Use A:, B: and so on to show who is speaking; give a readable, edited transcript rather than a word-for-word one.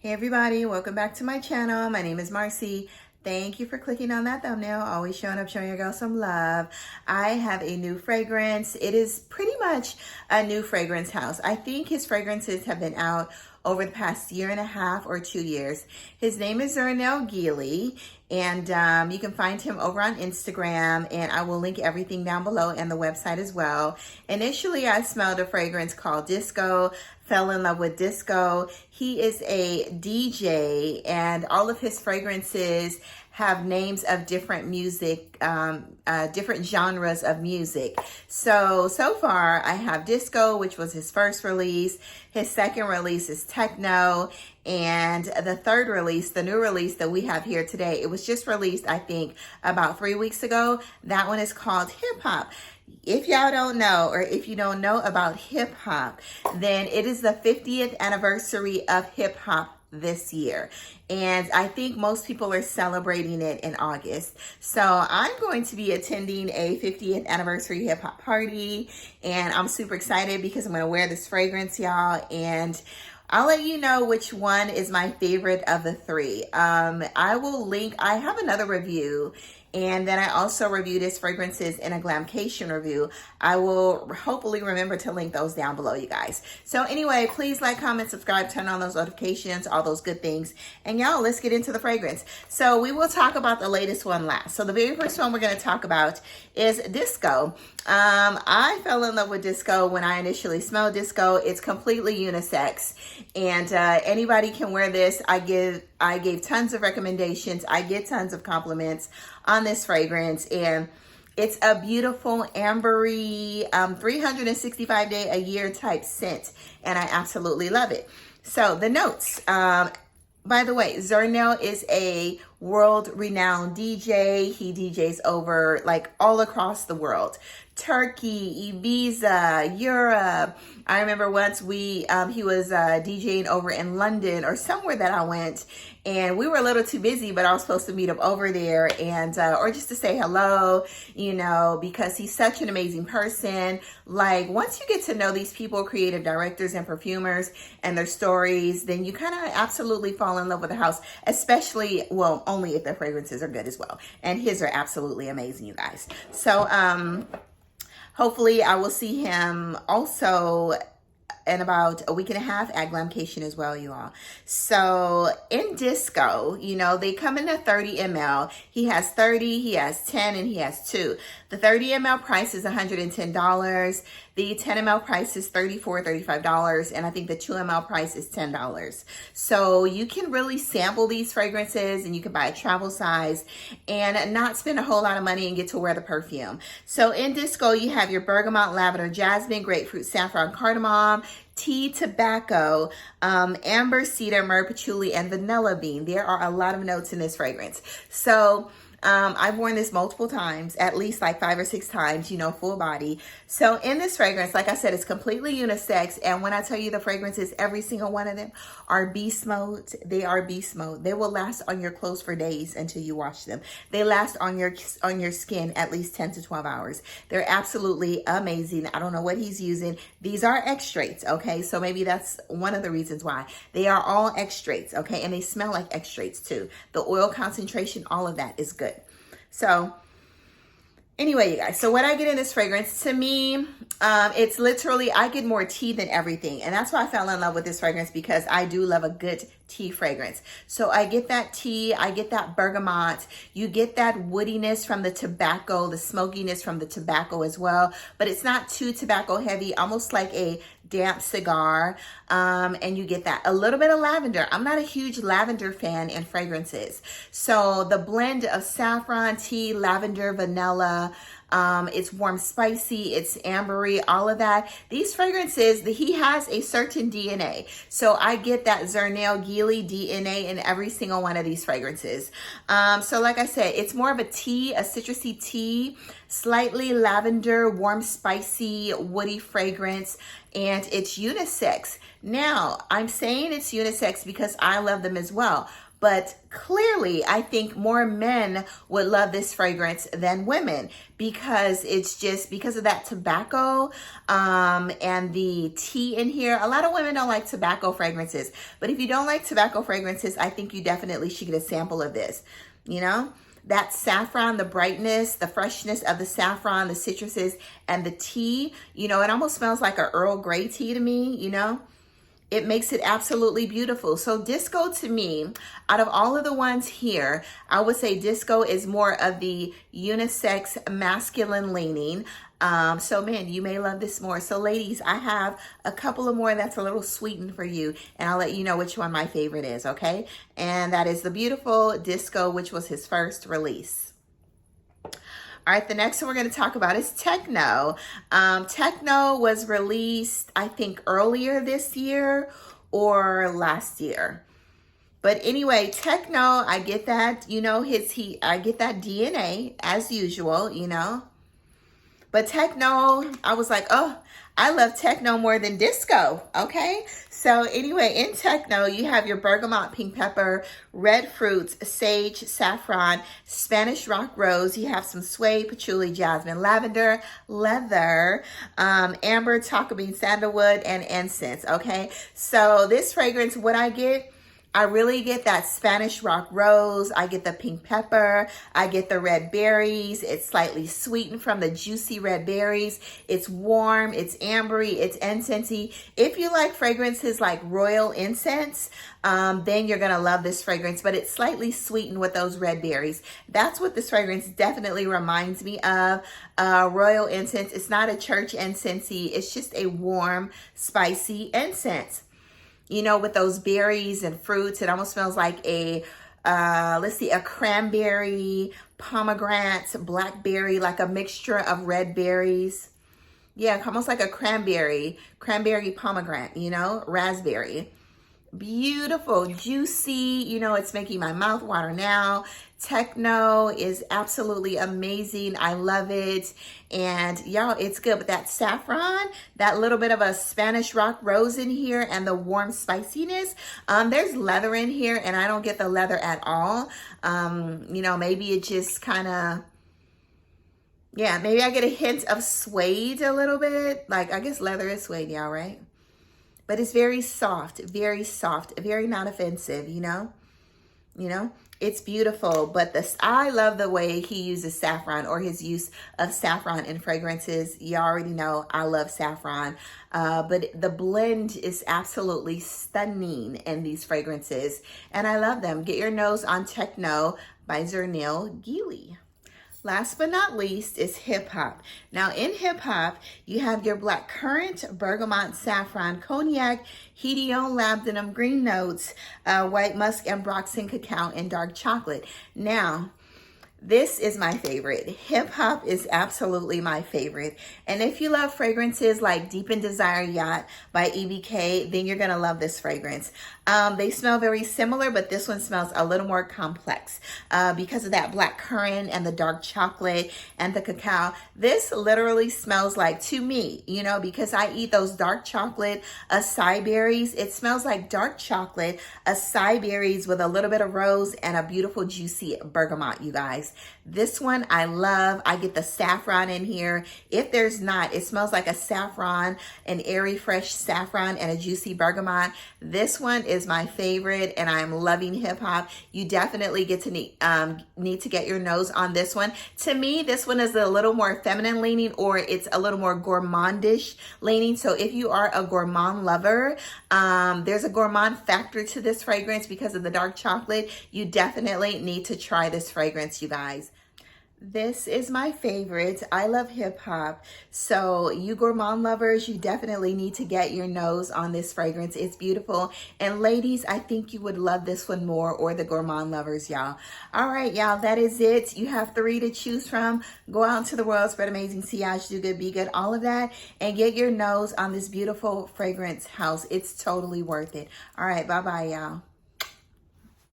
A: Hey everybody, welcome back to my channel. My name is Marcy. Thank you for clicking on that thumbnail, always showing up, showing your girl some love. I have a new fragrance. It is pretty much a new fragrance house. I think his fragrances have been out over the past year and a half or 2 years. His name is ZERNELL GILLIE, and you can find him over on Instagram, and I will link everything down below and the website as well. Initially, I smelled a fragrance called Disco, fell in love with disco. He is a DJ, and all of his fragrances have names of different music, different genres of music. So far I have disco, which was his first release. His second release is techno. And the third release, the new release that we have here today, it was just released, I think, about 3 weeks ago. That one is called hip hop. If y'all don't know, or if you don't know about hip hop, then it is the 50th anniversary of hip hop this year. And I think most people are celebrating it in August. So I'm going to be attending a 50th anniversary hip hop party, and I'm super excited because I'm going to wear this fragrance, y'all, and I'll let you know which one is my favorite of the three. I will link, I have another review, and then I also reviewed his fragrances in a GLAMCATION review. I will hopefully remember to link those down below, you guys. So anyway, please like, comment, subscribe, turn on those notifications, all those good things. And y'all, let's get into the fragrance. So we will talk about the latest one last. So the very first one we're going to talk about is Disco. I fell in love with disco when I initially smelled disco. It's completely unisex, and anybody can wear this. I gave tons of recommendations. I get tons of compliments on this fragrance, and it's a beautiful ambery 365 day a year type scent, and I absolutely love it. So the notes, by the way, ZERNELL is a world-renowned DJ. He DJs over like all across the world. Turkey, Ibiza, Europe. I remember once he was DJing over in London or somewhere that I went, and we were a little too busy, but I was supposed to meet him over there, and or just to say hello, you know, because he's such an amazing person. Like, once you get to know these people, creative directors and perfumers, and their stories, then you kind of absolutely fall in love with the house, especially, well, only if their fragrances are good as well. And his are absolutely amazing, you guys. So, hopefully I will see him also in about a week and a half at GLAMCATION as well, you all. So in disco, you know, they come in a 30 ml. He has 30, he has 10, and he has 2. The 30 ml price is $110. The 10 ml price is $34, $35, and I think the 2 ml price is $10. So you can really sample these fragrances, and you can buy a travel size and not spend a whole lot of money and get to wear the perfume. So in disco, you have your bergamot, lavender, jasmine, grapefruit, saffron, cardamom, tea, tobacco, amber, cedar, myrrh, patchouli, and vanilla bean. There are a lot of notes in this fragrance. So I've worn this multiple times, at least like 5 or 6 times, you know, full body. So in this fragrance, like I said, it's completely unisex. And when I tell you the fragrances, every single one of them are beast mode. They are beast mode. They will last on your clothes for days until you wash them. They last on your skin at least 10 to 12 hours. They're absolutely amazing. I don't know what he's using. These are extracts, okay? So maybe that's one of the reasons why. They are all extracts, okay? And they smell like extracts too. The oil concentration, all of that is good. So anyway, you guys, so what I get in this fragrance, to me, it's literally, I get more tea than everything. And that's why I fell in love with this fragrance, because I do love a good tea fragrance. So I get that tea, I get that bergamot, you get that woodiness from the tobacco, the smokiness from the tobacco as well, but it's not too tobacco heavy, almost like a damp cigar. And you get that a little bit of lavender. I'm not a huge lavender fan in fragrances. So the blend of saffron, tea, lavender, vanilla, it's warm, spicy, it's ambery, all of that. These fragrances, he has a certain DNA. So I get that ZERNELL GILLIE DNA in every single one of these fragrances. So like I said, it's more of a tea, a citrusy tea, slightly lavender, warm, spicy, woody fragrance, and it's unisex. Now, I'm saying it's unisex because I love them as well. But clearly, I think more men would love this fragrance than women because it's just because of that tobacco and the tea in here. A lot of women don't like tobacco fragrances, but if you don't like tobacco fragrances, I think you definitely should get a sample of this, you know? That saffron, the brightness, the freshness of the saffron, the citruses, and the tea, you know, it almost smells like an Earl Grey tea to me, you know? It makes it absolutely beautiful. So disco to me, out of all of the ones here, I would say disco is more of the unisex masculine leaning. So man, you may love this more. So ladies, I have a couple of more that's a little sweetened for you, and I'll let you know which one my favorite is, okay? And that is the beautiful Disco, which was his first release. All right, the next one we're going to talk about is Techno. Techno was released, I think, earlier this year or last year. But anyway, Techno, I get that, you know, I get that DNA as usual, you know. But Techno, I was like, oh, I love Techno more than disco, okay? So anyway, in Techno, you have your bergamot, pink pepper, red fruits, sage, saffron, Spanish rock rose. You have some suede, patchouli, jasmine, lavender, leather, amber, tonka bean, sandalwood, and incense, okay? So this fragrance, what I really get that Spanish rock rose. I get the pink pepper. I get the red berries. It's slightly sweetened from the juicy red berries. It's warm. It's ambery. It's incensey. If you like fragrances like royal incense, then you're going to love this fragrance, but it's slightly sweetened with those red berries. That's what this fragrance definitely reminds me of. Royal incense. It's not a church incensey. It's just a warm, spicy incense. You know, with those berries and fruits, it almost smells like a, let's see, a cranberry, pomegranate, blackberry, like a mixture of red berries. Yeah, almost like a cranberry pomegranate, you know, raspberry. Beautiful, juicy, you know, it's making my mouth water now. Techno is absolutely amazing. I love it. And y'all, it's good. But that saffron, that little bit of a Spanish rock rose in here, and the warm spiciness. There's leather in here, and I don't get the leather at all. You know, maybe it just kind of, yeah, maybe I get a hint of suede a little bit. Like, I guess leather is suede, y'all, right? But it's very soft, very not offensive, you know? You know, it's beautiful, but I love the way he uses saffron, or his use of saffron in fragrances. You already know I love saffron, but the blend is absolutely stunning in these fragrances, and I love them. Get your nose on Techno by ZERNELL GILLIE. Last but not least is hip hop. Now in hip hop, you have your black currant, bergamot, saffron, cognac, Hedione, Labdanum, green notes, white musk, Ambroxan, cacao, and dark chocolate. Now, this is my favorite. Hip hop is absolutely my favorite. And if you love fragrances like Deep in Desire Yacht by IYKYK, then you're gonna love this fragrance. They smell very similar, but this one smells a little more complex because of that black currant and the dark chocolate and the cacao. This literally smells like, to me, you know, because I eat those dark chocolate acai berries, it smells like dark chocolate acai berries with a little bit of rose and a beautiful juicy bergamot, you guys. This one I love. I get the saffron in here. If there's not, it smells like a saffron, an airy fresh saffron, and a juicy bergamot. This one is my favorite, and I'm loving hip hop. You definitely get to need to get your nose on this one. To me, this one is a little more feminine leaning, or it's a little more gourmandish leaning. So if you are a gourmand lover, there's a gourmand factor to this fragrance because of the dark chocolate. You definitely need to try this fragrance, you guys. This is my favorite. I love hip hop. So you gourmand lovers, you definitely need to get your nose on this fragrance. It's beautiful. And ladies, I think you would love this one more, or the gourmand lovers, y'all. All right, y'all, that is it. You have 3 to choose from. Go out into the world, spread amazing sillage, do good, be good, all of that. And get your nose on this beautiful fragrance house. It's totally worth it. All right, bye-bye, y'all.